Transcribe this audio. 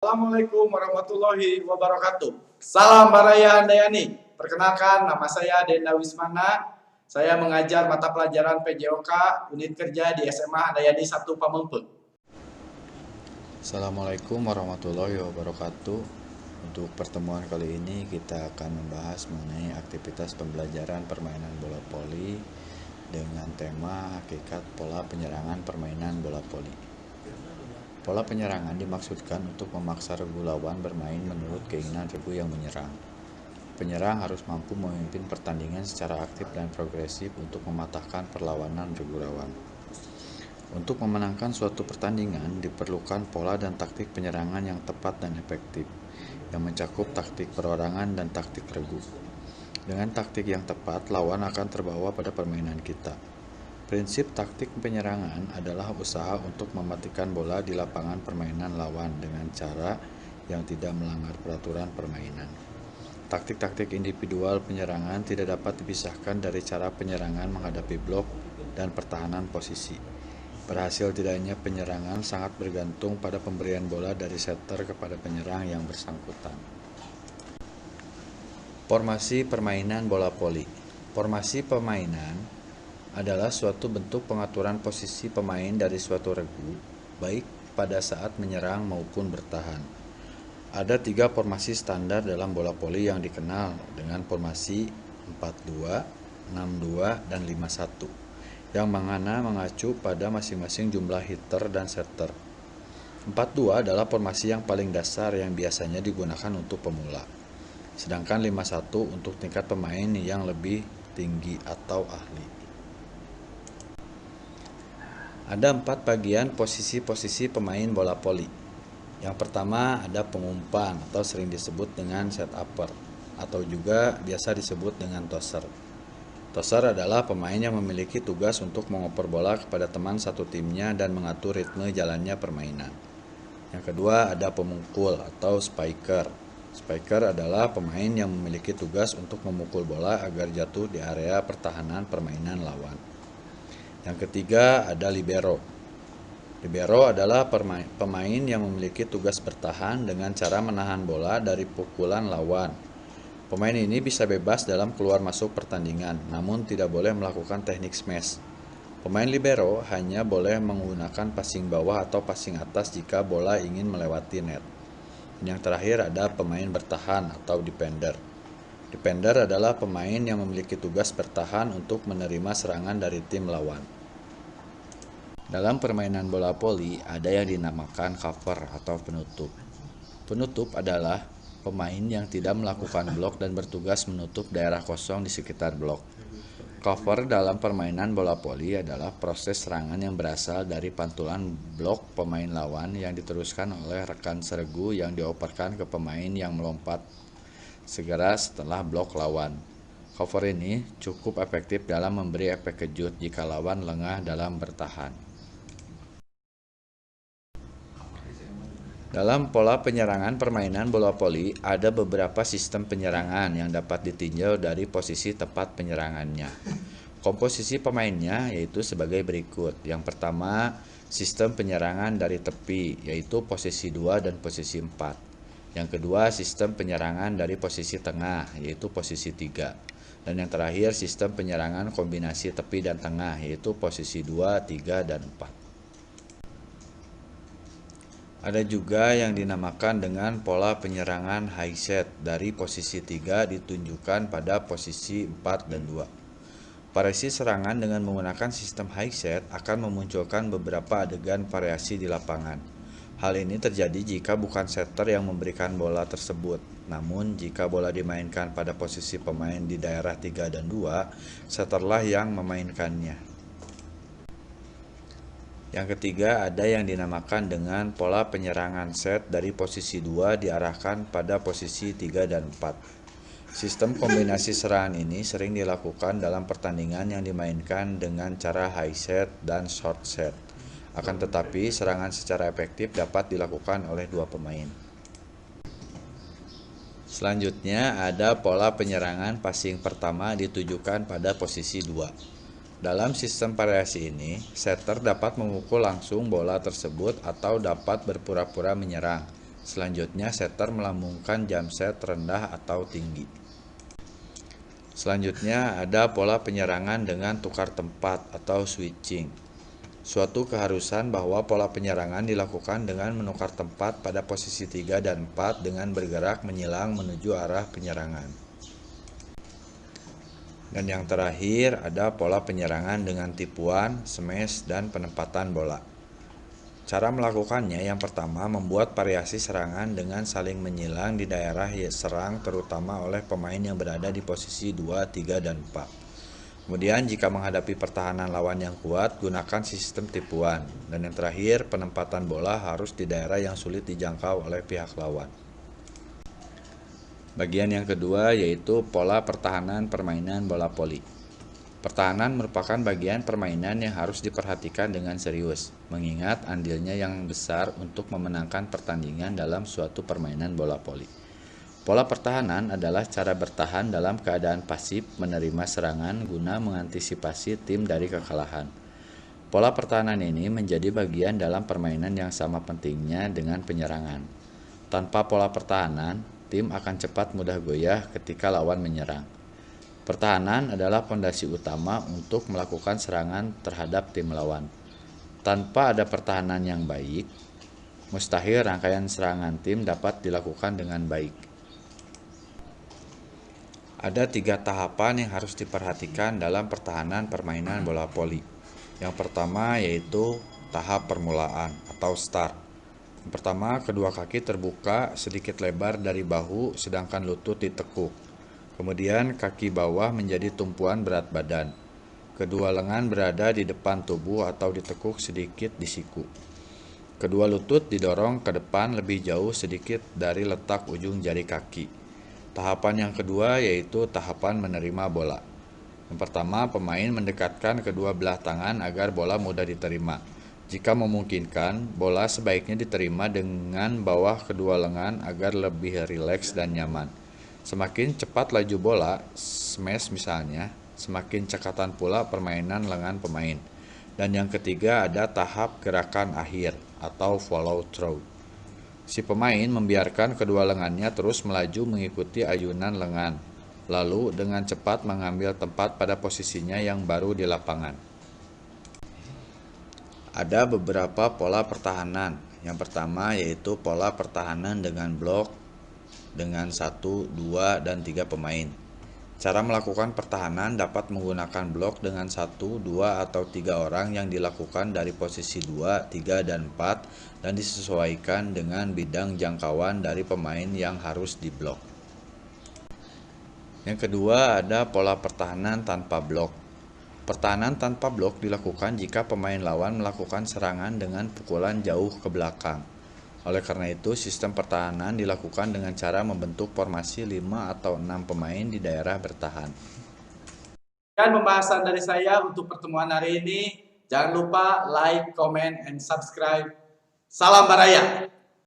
Assalamualaikum warahmatullahi wabarakatuh. Salam Baraya Handayani. Perkenalkan, nama saya Denda Wismana. Saya mengajar mata pelajaran PJOK unit kerja di SMA Handayani 1 Pamengpeuk. Assalamualaikum warahmatullahi wabarakatuh. Untuk pertemuan kali ini kita akan membahas mengenai aktivitas pembelajaran permainan bola voli dengan tema hakikat pola penyerangan permainan bola voli. Pola penyerangan dimaksudkan untuk memaksa regu lawan bermain menurut keinginan regu yang menyerang. Penyerang harus mampu memimpin pertandingan secara aktif dan progresif untuk mematahkan perlawanan regu lawan. Untuk memenangkan suatu pertandingan diperlukan pola dan taktik penyerangan yang tepat dan efektif, yang mencakup taktik perorangan dan taktik regu. Dengan taktik yang tepat, lawan akan terbawa pada permainan kita. Prinsip taktik penyerangan adalah usaha untuk mematikan bola di lapangan permainan lawan dengan cara yang tidak melanggar peraturan permainan. Taktik-taktik individual penyerangan tidak dapat dipisahkan dari cara penyerangan menghadapi blok dan pertahanan posisi. Berhasil tidaknya penyerangan sangat bergantung pada pemberian bola dari setter kepada penyerang yang bersangkutan. Formasi permainan bola voli. Formasi permainan adalah suatu bentuk pengaturan posisi pemain dari suatu regu, baik pada saat menyerang maupun bertahan. Ada 3 formasi standar dalam bola voli yang dikenal dengan formasi 4-2, 6-2, dan 5-1, yang mana mengacu pada masing-masing jumlah hitter dan setter. 4-2 adalah formasi yang paling dasar yang biasanya digunakan untuk pemula, sedangkan 5-1 untuk tingkat pemain yang lebih tinggi atau ahli. Ada 4 bagian posisi-posisi pemain bola voli. Yang pertama ada pengumpan atau sering disebut dengan set upper atau juga biasa disebut dengan tosser. Tosser adalah pemain yang memiliki tugas untuk mengoper bola kepada teman satu timnya dan mengatur ritme jalannya permainan. Yang kedua ada pemukul atau spiker. Spiker adalah pemain yang memiliki tugas untuk memukul bola agar jatuh di area pertahanan permainan lawan. Yang ketiga ada libero. Libero adalah pemain yang memiliki tugas bertahan dengan cara menahan bola dari pukulan lawan. Pemain ini bisa bebas dalam keluar masuk pertandingan, namun tidak boleh melakukan teknik smash. Pemain libero hanya boleh menggunakan passing bawah atau passing atas jika bola ingin melewati net. Yang terakhir ada pemain bertahan atau defender. Defender adalah pemain yang memiliki tugas bertahan untuk menerima serangan dari tim lawan. Dalam permainan bola voli ada yang dinamakan cover atau penutup. Penutup adalah pemain yang tidak melakukan blok dan bertugas menutup daerah kosong di sekitar blok. Cover dalam permainan bola voli adalah proses serangan yang berasal dari pantulan blok pemain lawan yang diteruskan oleh rekan seregu yang dioperkan ke pemain yang melompat segera setelah blok lawan. Cover ini cukup efektif dalam memberi efek kejut jika lawan lengah dalam bertahan. Dalam pola penyerangan permainan bola voli, ada beberapa sistem penyerangan yang dapat ditinjau dari posisi tempat penyerangannya. Komposisi pemainnya yaitu sebagai berikut. Yang pertama, sistem penyerangan dari tepi, yaitu posisi 2 dan posisi 4. Yang kedua, sistem penyerangan dari posisi tengah, yaitu posisi 3. Dan yang terakhir, sistem penyerangan kombinasi tepi dan tengah, yaitu posisi 2, 3, dan 4. Ada juga yang dinamakan dengan pola penyerangan high set dari posisi 3 ditunjukkan pada posisi 4 dan 2. Variasi serangan dengan menggunakan sistem high set akan memunculkan beberapa adegan variasi di lapangan. Hal ini terjadi jika bukan setter yang memberikan bola tersebut. Namun jika bola dimainkan pada posisi pemain di daerah 3 dan 2, setterlah yang memainkannya. Yang ketiga ada yang dinamakan dengan pola penyerangan set dari posisi 2 diarahkan pada posisi 3 dan 4. Sistem kombinasi serangan ini sering dilakukan dalam pertandingan yang dimainkan dengan cara high set dan short set. Akan tetapi serangan secara efektif dapat dilakukan oleh 2 pemain. Selanjutnya ada pola penyerangan passing pertama ditujukan pada posisi 2. Dalam sistem variasi ini, setter dapat memukul langsung bola tersebut atau dapat berpura-pura menyerang Selanjutnya, setter melambungkan jump set rendah atau tinggi. Selanjutnya, ada pola penyerangan dengan tukar tempat atau switching. Suatu keharusan bahwa pola penyerangan dilakukan dengan menukar tempat pada posisi 3 dan 4 dengan bergerak menyilang menuju arah penyerangan. Dan yang terakhir ada pola penyerangan dengan tipuan, smash, dan penempatan bola. Cara melakukannya yang pertama membuat variasi serangan dengan saling menyilang di daerah serang terutama oleh pemain yang berada di posisi 2, 3, dan 4. Kemudian jika menghadapi pertahanan lawan yang kuat, gunakan sistem tipuan. Dan yang terakhir, penempatan bola harus di daerah yang sulit dijangkau oleh pihak lawan. Bagian yang kedua yaitu pola pertahanan permainan bola voli. Pertahanan merupakan bagian permainan yang harus diperhatikan dengan serius, mengingat andilnya yang besar untuk memenangkan pertandingan dalam suatu permainan bola voli. Pola pertahanan adalah cara bertahan dalam keadaan pasif menerima serangan guna mengantisipasi tim dari kekalahan. Pola pertahanan ini menjadi bagian dalam permainan yang sama pentingnya dengan penyerangan. Tanpa pola pertahanan, tim akan cepat mudah goyah ketika lawan menyerang. Pertahanan adalah fondasi utama untuk melakukan serangan terhadap tim lawan. Tanpa ada pertahanan yang baik, mustahil rangkaian serangan tim dapat dilakukan dengan baik. Ada 3 tahapan yang harus diperhatikan dalam pertahanan permainan bola voli. Yang pertama yaitu tahap permulaan atau start. Yang pertama, kedua kaki terbuka sedikit lebar dari bahu sedangkan lutut ditekuk. Kemudian kaki bawah menjadi tumpuan berat badan. Kedua lengan berada di depan tubuh atau ditekuk sedikit di siku. Kedua lutut didorong ke depan lebih jauh sedikit dari letak ujung jari kaki. Tahapan yang kedua yaitu tahapan menerima bola. Yang pertama, pemain mendekatkan kedua belah tangan agar bola mudah diterima. Jika memungkinkan, bola sebaiknya diterima dengan bawah kedua lengan agar lebih rileks dan nyaman. Semakin cepat laju bola, smash misalnya, semakin cekatan pula permainan lengan pemain. Dan yang ketiga ada tahap gerakan akhir atau follow through. Si pemain membiarkan kedua lengannya terus melaju mengikuti ayunan lengan, lalu dengan cepat mengambil tempat pada posisinya yang baru di lapangan. Ada beberapa pola pertahanan. Yang pertama yaitu pola pertahanan dengan blok dengan 1, 2, dan 3 pemain. Cara melakukan pertahanan dapat menggunakan blok dengan 1, 2, atau 3 orang yang dilakukan dari posisi 2, 3, dan 4 dan disesuaikan dengan bidang jangkauan dari pemain yang harus diblok. Yang kedua ada pola pertahanan tanpa blok. Pertahanan tanpa blok dilakukan jika pemain lawan melakukan serangan dengan pukulan jauh ke belakang. Oleh karena itu, sistem pertahanan dilakukan dengan cara membentuk formasi 5 atau 6 pemain di daerah bertahan. Dan pembahasan dari saya untuk pertemuan hari ini. Jangan lupa like, comment, and subscribe. Salam Baraya!